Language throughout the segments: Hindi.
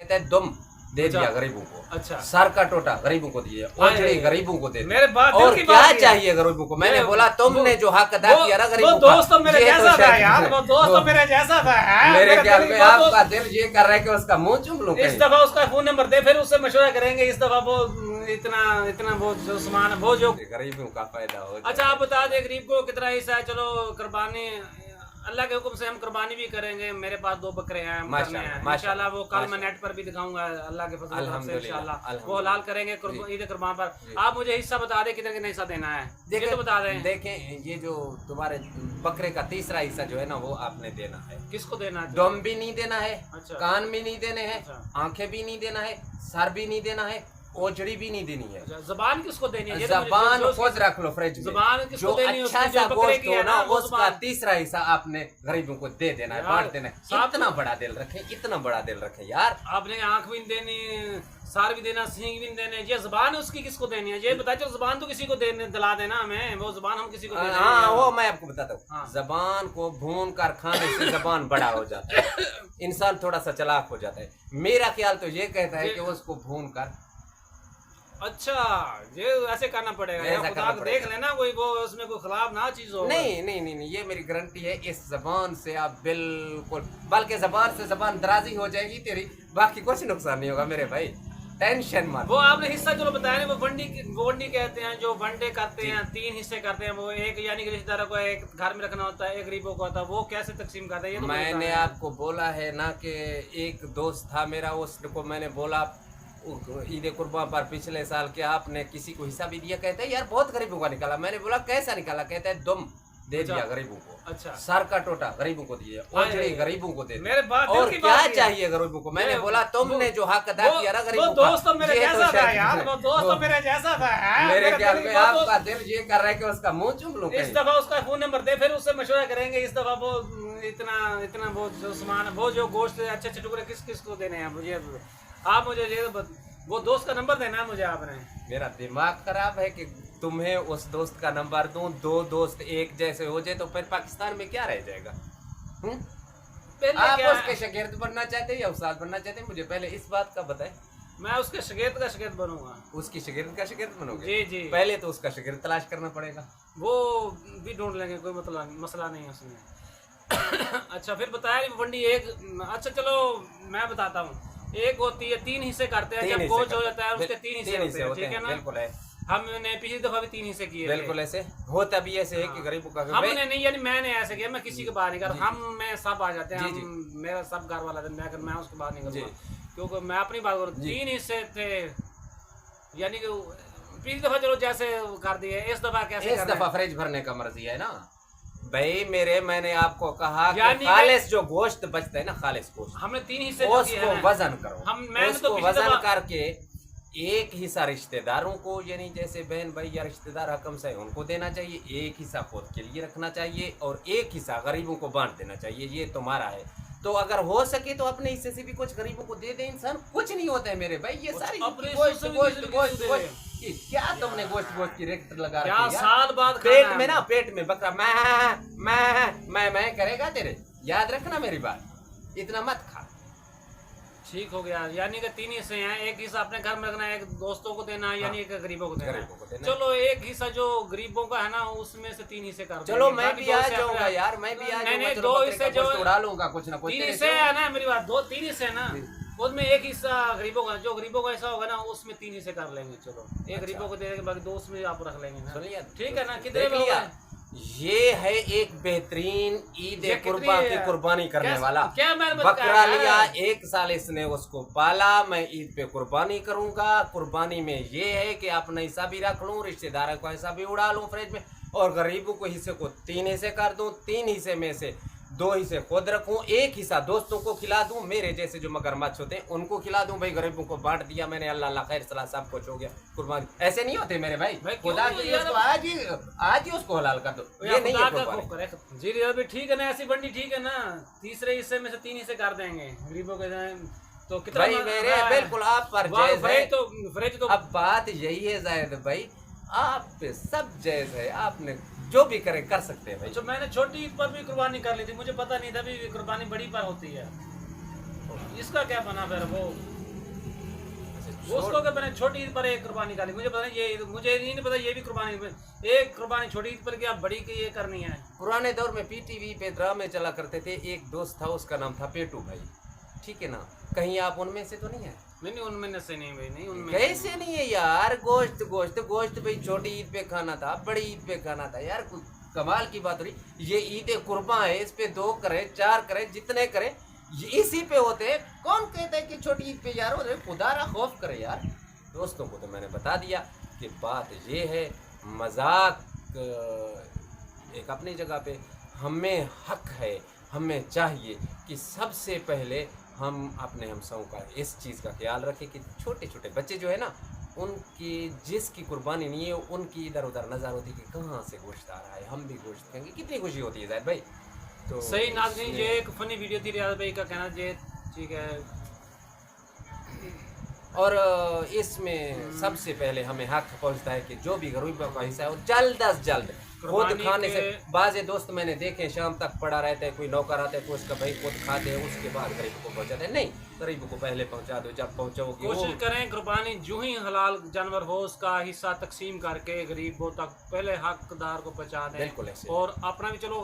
कहते हैं दुम दे दिया गरीबों को। अच्छा, सर का टोटा गरीबों को दिए, ओझड़ी गरीबों को दे मेरे बात और क्या चाहिए गरीबों को? मैंने बोला तुमने जो हक अदा किया ना गरीबों का, दोस्त तो मेरे जैसा था यार, वो दोस्त तो मेरे जैसा था। मेरे ख्याल में आपका दिल ये कर रहा है कि उसका मुंह चूम लूं। इस दफा उसका फोन नंबर दे, फिर उससे मशवरा करेंगे। इस दफा वो इतना वो जो सामान वो जो गरीबों का फायदा हो। अच्छा, आप बता दे गरीब को कितना हिस्सा है। चलो कुर्बानी अल्लाह के हुक्म से हम कुर्बानी भी करेंगे। मेरे पास 2 बकरे हैं, इंशाल्लाह वो कल मैं नेट पर भी दिखाऊंगा अल्लाह के फजल से इंशाल्लाह वो हलाल करेंगे ईद कुर्बान पर। आप मुझे हिस्सा बता दे कितना हिस्सा देना है, ये तो बता दें। देखें ये जो तुम्हारे बकरे का तीसरा हिस्सा जो है ना वो आपने देना है। किसको देना है? दम भी नहीं देना है, अच्छा, कान भी नहीं देने हैं, आंखें भी नहीं देना है, सर भी नहीं देना है, ओझड़ी भी नहीं देनी है। जबान किसको देनी है? जबान खुद रख लो फ्रिज में। जबान किसको देनी है? अच्छा सा गोश्त हो ना उसका तीसरा हिस्सा आपने गरीबों को दे देना है, बांट देना है। इतना बड़ा दिल रखे, इतना बड़ा दिल रखे यार। आपने आंख भी नहीं देनी, सार भी देना, सींग भी नहीं देने। ये जबान है उसकी किसको देनी है? ये बताए चलो, जबान तो किसी को देने दिला देना हमें, वो जबान हम किसी को देना। हाँ वो मैं आपको बताता हूँ। जबान को भून कर खाने से जबान बड़ा हो जाता है, इंसान थोड़ा सा चालाक हो जाता है। मेरा ख्याल तो ये कहता है कि उसको भून कर। अच्छा, ये ऐसे करना पड़ेगा, ऐसा करना पड़ेगा। देख लेना कोई वो उसमें कोई खराब ना चीज हो। नहीं, ये मेरी गारंटी है। इस जबान से आप बिल्कुल, बल्कि जबान से जबान दराजी हो जाएगी तेरी, बाकी कुछ नुकसान नहीं होगा मेरे भाई, टेंशन मत। वो आपने हिस्सा जो बताया वो वंडी कहते हैं, जो वनडे करते हैं, 3 हिस्से करते हैं। वो एक यानी कि रिश्तेदारों को एक घर में रखना होता है, एक गरीबों को होता है, वो कैसे तकसीम करते हैं? ये तो मैंने आपको बोला है ना कि एक दोस्त था मेरा, उसको मैंने बोला ईद कुर्बान पर पिछले साल के आपने किसी को हिस्सा भी दिया? कहते हैं यार बहुत गरीबों का निकाला। मैंने बोला कैसा निकाला? कहते हैं दुम दे दिया गरीबों को। अच्छा, सर का टोटा गरीबों को दिए, ओझड़ी गरीबों को दे। मेरे बात और क्या चाहिए गरीबों को? मैंने बोला तुमने जो हक अदा किया ना गरीबों का, दोस्त तो मेरे जैसा था यार, वो दोस्त तो मेरे जैसा था। मेरे ख्याल में आपका दिल ये कर रहा है कि उसका मुंह चूम लूं। इस दफा उसका फोन नंबर दे, फिर उससे मशवरा करेंगे। इस दफा वो इतना वो जो सामान, वो जो गोश्त अच्छे अच्छे टुकड़े किस किस को देने हैं मुझे, आप मुझे वो दोस्त का नंबर देना है मुझे आपने। मेरा दिमाग खराब है कि तुम्हें उस दोस्त का नंबर दूं? 2 दोस्त एक जैसे हो जाए तो फिर पाकिस्तान में क्या रह जाएगा? आप उसके शागिर्द बनना चाहते हैं या उस्ताद बनना चाहते हैं? मुझे पहले इस बात का बताएं। मैं उसके शागिर्द का शागिर्द बनूंगा। उसकी शागिर्द का शागिर्द बनोगे? जी जी। पहले तो उसका शागिर्द तलाश करना पड़ेगा। वो भी ढूंढ लेंगे, कोई मसला नहीं है उसमें। अच्छा, फिर बताया नहीं वंडी एक। अच्छा चलो मैं बताता हूँ। एक होती है 3 हिस्से करते हैं, जब गोश्त हो जाता है उसके 3 हिस्से होते हैं, ठीक है ना? बिल्कुल है। हमने पिछली दफा भी 3 हिस्से किए। बिल्कुल ऐसे होता भी ऐसे है कि गरीबों का हमने नहीं, यानी मैंने ऐसे किया, मैं किसी के बाहर नहीं कर, हम मैं सब आ जाते हैं, मेरा सब घर वाला था, मैं उसके बाहर नहीं करूँगा, क्योंकि मैं अपनी बात करूँ। 3 हिस्से थे, यानी कि पिछली दफा चलो जैसे कर दिए, इस दफा कैसे? इस दफा फ्रिज भरने का मर्जी है ना भाई मेरे। मैंने आपको कहा कि खालिस जो गोश्त बचता है ना, खालिस गोश्त, हमने 3 हिस्से उसको वजन करो। उसको वजन करके एक हिस्सा रिश्तेदारों को, यानी जैसे बहन भाई या रिश्तेदार हकम से उनको देना चाहिए, एक हिस्सा खुद के लिए रखना चाहिए और एक हिस्सा गरीबों को बांट देना चाहिए। ये तुम्हारा है, तो अगर हो सके तो अपने हिस्से से भी कुछ गरीबों को दे दे। इंसान कुछ नहीं होता है मेरे भाई। ये सारी गोश्त क्या तुमने गोश्त की रेट लगा रखी है? साल बाद पेट में ना, पेट में बकरा मैं करेगा तेरे। याद रखना मेरी बात, इतना मत खा। ठीक हो गया, यानी कि 3 हिस्से हैं। एक हिस्सा अपने घर में रखना है, एक दोस्तों को देना है, यानी एक गरीबों को देना। चलो एक हिस्सा जो गरीबों का है ना, उसमें से 3 हिस्से कर। चलो मैं भी आ जाऊंगा यार, मैं भी आ जाऊंगा। 2 हिस्से जो उड़ा लूंगा कुछ ना कुछ। 3 हिस्से है ना मेरी बात, 3 हिस्से है ना, उसमें एक हिस्सा गरीबों का, जो गरीबों का हिस्सा होगा ना उसमें 3 हिस्से कर लेंगे। चलो एक गरीबों को दे देंगे, बाकी 2 उसमें आप रख लेंगे ना, ठीक है ना? कितने लोग? ये है एक बेहतरीन ईद कुर्बान की कुर्बानी करने वाला। क्या बकरा लिया, 1 साल इसने उसको पाला, मैं ईद पे कुर्बानी करूंगा। कुर्बानी में ये है कि अपना हिस्सा भी रख लूं, रिश्तेदारों का हिस्सा भी उड़ा लूं फ्रिज में, और गरीबों को हिस्से को 3 हिस्से कर दूं। 3 हिस्से में से 2 हिस्से खुद रखूं, 1 हिस्सा दोस्तों को खिला दूं, मेरे जैसे जो मगरमच्छ होते हैं उनको खिला दूं। भाई गरीबों को बांट दिया मैंने, अल्लाह खैर सलाह सब कुछ हो गया। कुर्बानी ऐसे नहीं होते मेरे भाई। खुदा की आज ही उसको हलाल कर दो, ये नहीं है जी। अभी ठीक है ना, ऐसी बंडी ठीक है ना? तीसरे हिस्से में से 3 हिस्से कर देंगे गरीबों के, तो कितना भाई मेरे बिल्कुल आप पर जायज है। फ्रिज तो अब बात यही है जाहिद भाई, आप पे सब जायज है, आपने जो भी करे कर सकते हैं भाई। तो मैंने छोटी ईद पर भी कुर्बानी कर ली थी, मुझे पता नहीं था भी कुर्बानी बड़ी पर होती है। इसका क्या बना फिर? वो उसको क्या मैंने छोटी ईद पर एक कुर्बानी डाली, मुझे पता नहीं, ये मुझे नहीं पता ये भी कुर्बानी, एक कुर्बानी छोटी ईद पर क्या बड़ी की ये करनी है। पुराने दौर में पीटीवी पे ड्रामे चला करते थे, एक दोस्त था उसका नाम था पेटू भाई, ठीक है ना, कहीं आप उनमें से तो नहीं है? नहीं उनमें से नहीं भाई, नहीं उनमें कैसे नहीं है यार, गोश्त गोश्त गोश्त भाई छोटी ईद पे खाना था, बड़ी ईद पे खाना था यार, कमाल की बात हो रही। ये ईद कुर्बान है, इस पे 2 करे 4 करे जितने करे इसी पे होते हैं। कौन कहता है कि छोटी ईद पे यार हो, खुदा खौफ करे यार। दोस्तों को तो मैंने बता दिया कि बात ये है, मजाक एक अपनी जगह पे, हमें हक है, हमें चाहिए कि सबसे पहले हम अपने हमसों का इस चीज़ का ख्याल रखें कि छोटे छोटे बच्चे जो है ना, उनकी जिसकी कुर्बानी नहीं है उनकी इधर उधर नजर होती है कि कहाँ से गोश्त आ रहा है, हम भी गोश्त खाएंगे, कितनी खुशी होती है ज़ाहिद भाई। तो सही नाज़रीन, ये एक फनी वीडियो थी रियाज भाई का कहना, ये ठीक है। और इसमें सबसे पहले हमें हक पहुंचता है कि जो भी गरीबों का हिस्सा है वो जल्द अज जल्द खुद खाने से। बाज़ दोस्त मैंने देखे शाम तक पड़ा रहता है, कोई नौकर आता है कोई उसका भाई खुद खाते हैं, उसके बाद गरीब को पहुंचाते हैं। नहीं, गरीब को पहले पहुंचा दो, जब पहुंचोगे कोशिश करें कुर्बानी जो ही हलाल जानवर हो उसका हिस्सा तकसीम करके गरीबों तक पहले हकदार को पहुंचा दें। बिल्कुल ऐसे। और अपना भी चलो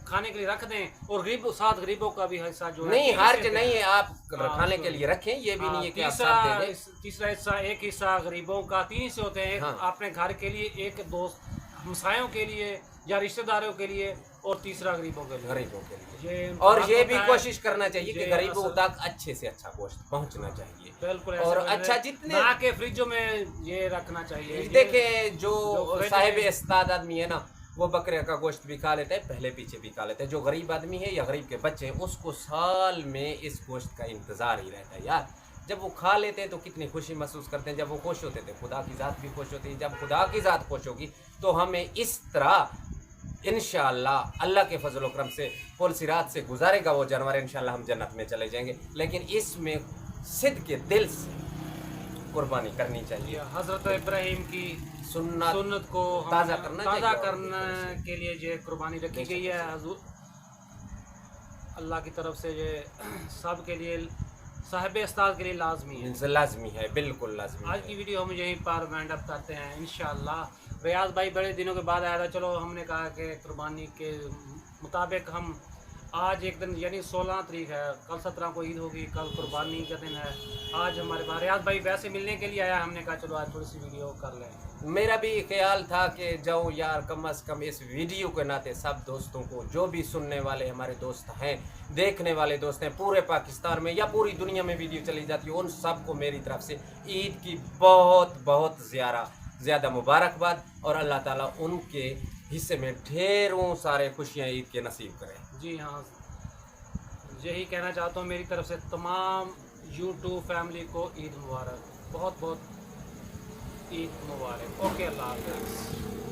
खाने के लिए रख दें, और गरीब साथ गरीबों का भी हिस्सा जो नहीं, हर्ज नहीं है, आप खाने के लिए रखें, ये भी नहीं है कि आप साथ दे दें। तीसरा हिस्सा, एक हिस्सा गरीबों का, 3 हिस्से होते हैं, एक अपने घर के लिए, एक दोस्त हमसायों के लिए या रिश्तेदारों के लिए, और तीसरा गरीबों के लिए। और ये भी कोशिश करना चाहिए कि गरीबों तक अच्छे से अच्छा गोश्त पहुंचना चाहिए। बिल्कुल। और अच्छा जितने ना के फ्रिजों में ये रखना चाहिए। देखे जो साहिब इस्ताद आदमी है ना, वो बकरे का गोश्त भी खा लेता है, पहले पीछे भी खा लेता है। जो गरीब आदमी है या गरीब के बच्चे हैं, उसको साल में इस गोश्त का इंतजार ही रहता है यार। जब वो खा लेते हैं तो कितनी खुशी महसूस करते हैं, जब वो खुश होते थे खुदा की ज़ात भी खुश होती है। जब खुदा की ज़ात खुश होगी तो हमें इस तरह इंशाअल्लाह अल्लाह के फजल व करम से पुल सिरात से गुजारेगा वो जानवर, इंशाअल्लाह हम जन्नत में चले जाएंगे। लेकिन इसमें सिद्ध के दिल से कुर्बानी करनी चाहिए। हज़रत इब्राहीम की सुन्नत को ताज़ा करने के लिए ये कुर्बानी रखी गई है हुज़ूर अल्लाह की तरफ से। ये सब के लिए, साहिब इस्ताद के लिए लाजमी है, बिल्कुल लाजमी। आज की वीडियो हम यहीं पर वाइंड अप करते हैं इंशाअल्लाह। रियाज भाई बड़े दिनों के बाद आया था, चलो हमने कहा कि कुर्बानी के मुताबिक हम आज एक दिन यानी 16 तारीख है, कल 17 को ईद होगी, कल कुर्बानी का दिन है। आज हमारे पास रियाज भाई वैसे मिलने के लिए आया, हमने कहा चलो आज थोड़ी सी वीडियो कर लें। मेरा भी ख्याल था कि जाऊँ यार, कम अज़ कम इस वीडियो के नाते सब दोस्तों को, जो भी सुनने वाले हमारे दोस्त हैं, देखने वाले दोस्त हैं पूरे पाकिस्तान में या पूरी दुनिया में वीडियो चली जाती है, उन सबको मेरी तरफ से ईद की बहुत बहुत ज़्यादा मुबारकबाद, और अल्लाह ताला उनके हिस्से में ढेरों सारे खुशियाँ ईद के नसीब करें। जी हाँ, यही कहना चाहता हूँ मेरी तरफ से तमाम YouTube फैमिली को ईद मुबारक, बहुत बहुत ईद मुबारक। ओके, अल्लाह हाफ़िज़।